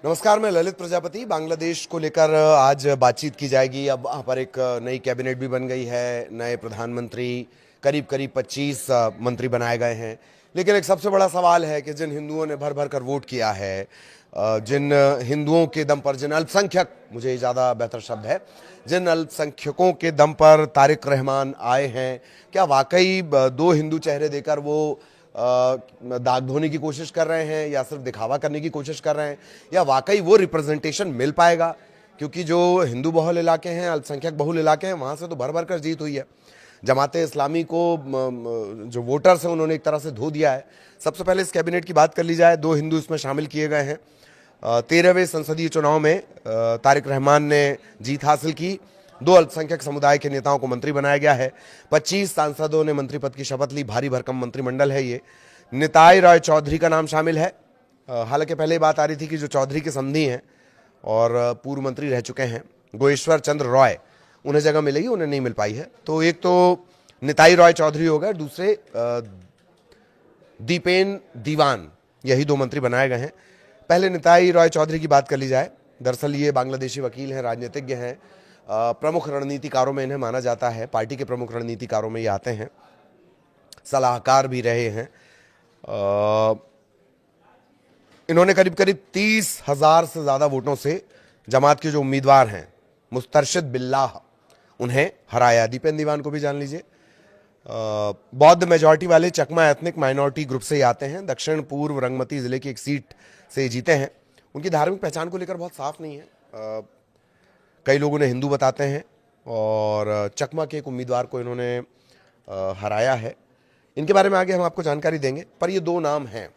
नमस्कार, मैं ललित प्रजापति। बांग्लादेश को लेकर आज बातचीत की जाएगी। अब वहाँ पर एक नई कैबिनेट भी बन गई है, नए प्रधानमंत्री, करीब करीब 25 मंत्री बनाए गए हैं। लेकिन एक सबसे बड़ा सवाल है कि जिन हिंदुओं ने भर भर कर वोट किया है, जिन हिंदुओं के दम पर, जिन अल्पसंख्यक, मुझे ज़्यादा बेहतर शब्द है, जिन अल्पसंख्यकों के दम पर तारिक रहमान आए हैं, क्या वाकई दो हिंदू चेहरे देकर वो दाग धोने की कोशिश कर रहे हैं या सिर्फ दिखावा करने की कोशिश कर रहे हैं, या वाकई वो रिप्रेजेंटेशन मिल पाएगा? क्योंकि जो हिंदू बहुल इलाके हैं, अल्पसंख्यक बहुल इलाके हैं, वहाँ से तो भर भर कर जीत हुई है। जमाते इस्लामी को जो वोटर्स हैं उन्होंने एक तरह से धो दिया है। सबसे पहले इस कैबिनेट की बात कर ली जाए, दो हिंदू इसमें शामिल किए गए हैं। 13वें संसदीय चुनाव में तारिक रहमान ने जीत हासिल की। दो अल्पसंख्यक समुदाय के नेताओं को मंत्री बनाया गया है। 25 सांसदों ने मंत्री पद की शपथ ली। भारी भरकम मंत्रिमंडल है ये। निताई रॉय चौधरी का नाम शामिल है। हालांकि पहले बात आ रही थी कि जो चौधरी के समधी हैं और पूर्व मंत्री रह चुके हैं, गोएश्वर चंद्र रॉय, उन्हें जगह मिलेगी, उन्हें नहीं मिल पाई है। तो एक तो निताई रॉय चौधरी हो गए, दूसरे दीपेन दीवान, यही दो मंत्री बनाए गए हैं। पहले निताई रॉय चौधरी की बात कर ली जाए। दरअसल ये बांग्लादेशी वकील हैं, राजनीतिज्ञ हैं, प्रमुख रणनीतिकारों में इन्हें माना जाता है। पार्टी के प्रमुख रणनीतिकारों में ये आते हैं, सलाहकार भी रहे हैं। इन्होंने करीब करीब 30,000 से ज़्यादा वोटों से जमात के जो उम्मीदवार हैं, मुस्तरशिद बिल्लाह, उन्हें हराया। दीपेन दीवान को भी जान लीजिए। बौद्ध मेजॉरिटी वाले चकमा एथनिक माइनॉरिटी ग्रुप से ही आते हैं। दक्षिण पूर्व रंगमती जिले की एक सीट से जीते हैं। उनकी धार्मिक पहचान को लेकर बहुत साफ नहीं है। कई लोग उन्हें हिंदू बताते हैं और चकमा के एक उम्मीदवार को इन्होंने हराया है। इनके बारे में आगे हम आपको जानकारी देंगे। पर ये दो नाम हैं।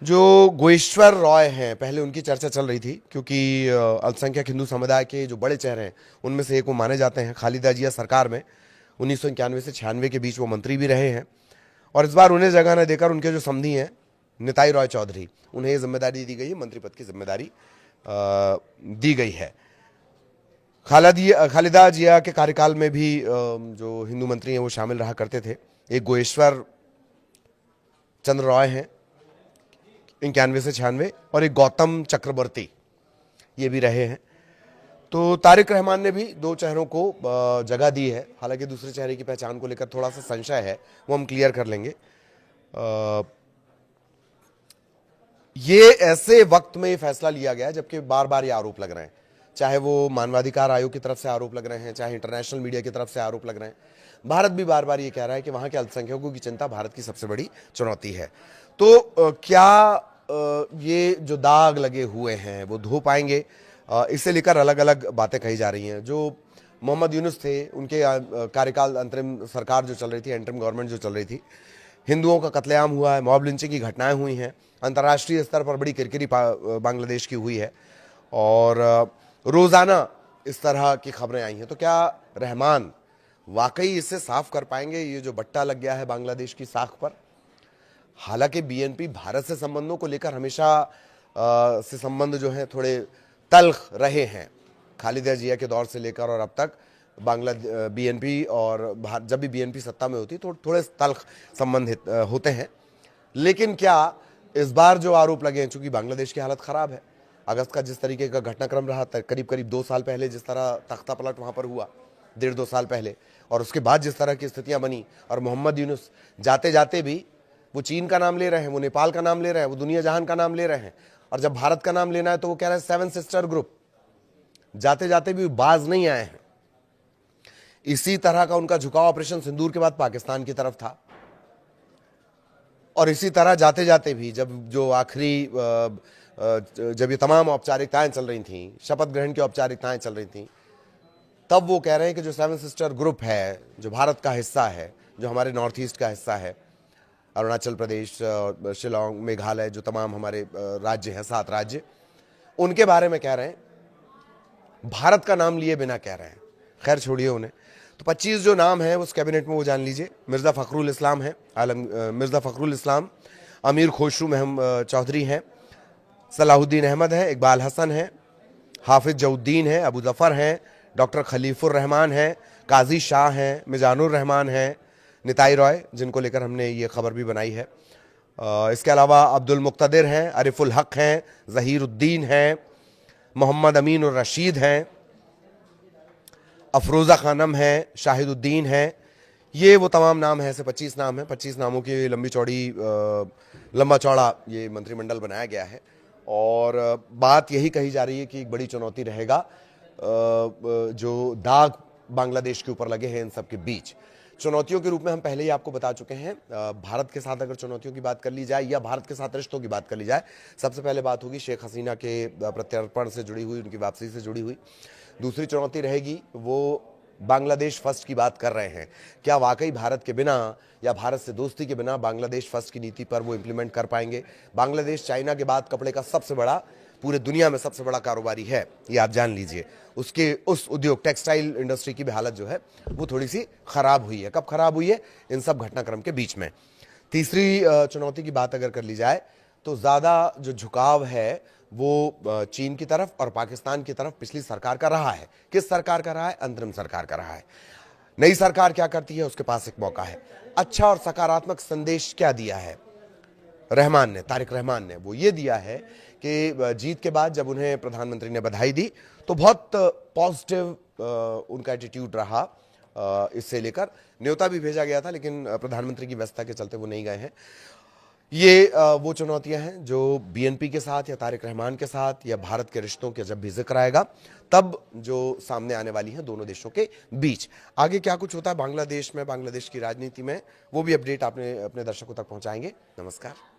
जो गोएश्वर रॉय हैं, पहले उनकी चर्चा चल रही थी क्योंकि अल्पसंख्यक हिंदू समुदाय के जो बड़े चेहरे हैं उनमें से एक वो माने जाते हैं। खालिदा जिया सरकार में 1991 से 96 के बीच वो मंत्री भी रहे हैं। और इस बार उन्हें जगह न देकर उनके जो समधी हैं निताई रॉय चौधरी, उन्हें ये जिम्मेदारी दी गई है, मंत्री पद की जिम्मेदारी दी गई है। खालिदा जिया के कार्यकाल में भी जो हिंदू मंत्री हैं वो शामिल रहा करते थे। एक गोएश्वर चंद्र रॉय हैं 91 से 96, और एक गौतम चक्रवर्ती, ये भी रहे हैं। तो तारिक रहमान ने भी दो चेहरों को जगह दी है। हालांकि दूसरे चेहरे की पहचान को लेकर थोड़ा सा संशय है, वो हम क्लियर कर लेंगे। ये ऐसे वक्त में ये फैसला लिया गया जबकि बार बार ये आरोप लग रहे हैं, चाहे वो मानवाधिकार आयोग की तरफ से आरोप लग रहे हैं, चाहे इंटरनेशनल मीडिया की तरफ से आरोप लग रहे हैं। भारत भी बार बार ये कह रहा है कि वहां के अल्पसंख्यकों की चिंता भारत की सबसे बड़ी चुनौती है। तो क्या ये जो दाग लगे हुए हैं वो धो पाएंगे? इसे लेकर अलग अलग बातें कही जा रही हैं। जो मोहम्मद यूनुस थे, उनके कार्यकाल, अंतरिम सरकार जो चल रही थी, इंटरिम गवर्नमेंट जो चल रही थी, हिंदुओं का कत्लेआम हुआ है, मॉब लिंचिंग की घटनाएं हुई हैं, अंतर्राष्ट्रीय स्तर पर बड़ी किरकिरी बांग्लादेश की हुई है और रोज़ाना इस तरह की खबरें आई हैं। तो क्या रहमान वाकई इससे साफ कर पाएंगे ये जो बट्टा लग गया है बांग्लादेश की साख पर? हालांकि बीएनपी भारत से संबंधों को लेकर हमेशा से संबंध जो है थोड़े तल्ख रहे हैं, खालिदा जिया के दौर से लेकर और अब तक बीएनपी और जब भी बीएनपी सत्ता में होती तो थोड़े तल्ख संबंधित होते हैं। लेकिन क्या इस बार जो आरोप लगे हैं, चूंकि बांग्लादेश की हालत खराब है, अगस्त का जिस तरीके का घटनाक्रम रहा, करीब करीब 2 साल पहले जिस तरह तख्ता पलट वहां पर हुआ, 1.5-2 साल पहले, और उसके बाद जिस तरह की स्थितियां बनी, और मोहम्मद यूनुस जाते जाते भी वो चीन का नाम ले रहे हैं, वो नेपाल का नाम ले रहे हैं, वो दुनिया जहान का नाम ले रहे हैं, और जब भारत का नाम लेना है तो वो कह रहे हैं 7 सिस्टर ग्रुप। जाते जाते भी बाज नहीं आए हैं। इसी तरह का उनका झुकाव ऑपरेशन सिंदूर के बाद पाकिस्तान की तरफ था, और इसी तरह जाते जाते भी जब जो आखिरी जब ये तमाम औपचारिकताएं चल रही थी, शपथ ग्रहण की औपचारिकताएं चल रही थी, तब वो कह रहे हैं कि जो 7 सिस्टर ग्रुप है, जो भारत का हिस्सा है, जो हमारे नॉर्थ ईस्ट का हिस्सा है, अरुणाचल प्रदेश, शिलोंग, मेघालय, जो तमाम हमारे राज्य हैं, 7 राज्य, उनके बारे में कह रहे हैं, भारत का नाम लिए बिना कह रहे हैं। खैर छोड़िए उन्हें। तो 25 जो नाम है उस कैबिनेट में वो जान लीजिए। मिर्ज़ा फ़खरुल इस्लाम है, मिर्ज़ा फ़खरुल इस्लाम, अमीर खुसरू चौधरी हैं, सलाहुद्दीन अहमद है, इकबाल हसन है, हाफिज जउद्दीन है, अबू जफ़र हैं, डॉक्टर खलीफुर रहमान हैं, काजी शाह हैं, मिजानुर रहमान हैं, निताई रॉय, जिनको लेकर हमने ये खबर भी बनाई है, इसके अलावा अब्दुल मुक्तदिर हैं, अरिफुल हक हैं, जहीरुद्दीन हैं, मोहम्मद अमीन और रशीद हैं, अफरोज़ा खानम है, शाहिदुद्दीन है। ये वो तमाम नाम हैं, ऐसे 25 नाम हैं। 25 नामों की लंबा चौड़ा ये मंत्रिमंडल बनाया गया है और बात यही कही जा रही है कि एक बड़ी चुनौती रहेगा जो दाग बांग्लादेश के ऊपर लगे हैं इन सब के बीच। चुनौतियों के रूप में हम पहले ही आपको बता चुके हैं। भारत के साथ अगर चुनौतियों की बात कर ली जाए या भारत के साथ रिश्तों की बात कर ली जाए, सबसे पहले बात होगी शेख हसीना के प्रत्यर्पण से जुड़ी हुई, उनकी वापसी से जुड़ी हुई। दूसरी चुनौती रहेगी वो बांग्लादेश फर्स्ट की बात कर रहे हैं, क्या वाकई भारत के बिना या भारत से दोस्ती के बिना बांग्लादेश फर्स्ट की नीति पर वो इंप्लीमेंट कर पाएंगे। बांग्लादेश चाइना के बाद कपड़े का सबसे बड़ा, पूरे दुनिया में सबसे बड़ा कारोबारी है, ये आप जान लीजिए। उसके उस उद्योग टेक्सटाइल इंडस्ट्री की भी हालत जो है वो थोड़ी सी खराब हुई है। कब खराब हुई है? इन सब घटनाक्रम के बीच में। तीसरी चुनौती की बात अगर कर ली जाए तो ज्यादा जो झुकाव है वो चीन की तरफ और पाकिस्तान की तरफ पिछली सरकार का रहा है। किस सरकार का रहा है? अंतरिम सरकार का रहा है। नई सरकार क्या करती है? उसके पास एक मौका है। अच्छा और सकारात्मक संदेश क्या दिया है रहमान ने, तारिक रहमान ने? वो ये दिया है कि जीत के बाद जब उन्हें प्रधानमंत्री ने बधाई दी तो बहुत पॉजिटिव उनका एटीट्यूड रहा। इससे लेकर न्योता भी भेजा गया था, लेकिन प्रधानमंत्री की व्यस्तता के चलते वो नहीं गए हैं। ये वो चुनौतियां हैं जो बीएनपी के साथ या तारिक रहमान के साथ या भारत के रिश्तों के जब भी जिक्र आएगा तब जो सामने आने वाली हैं दोनों देशों के बीच। आगे क्या कुछ होता है बांग्लादेश में, बांग्लादेश की राजनीति में, वो भी अपडेट आपने अपने दर्शकों तक पहुंचाएंगे। नमस्कार।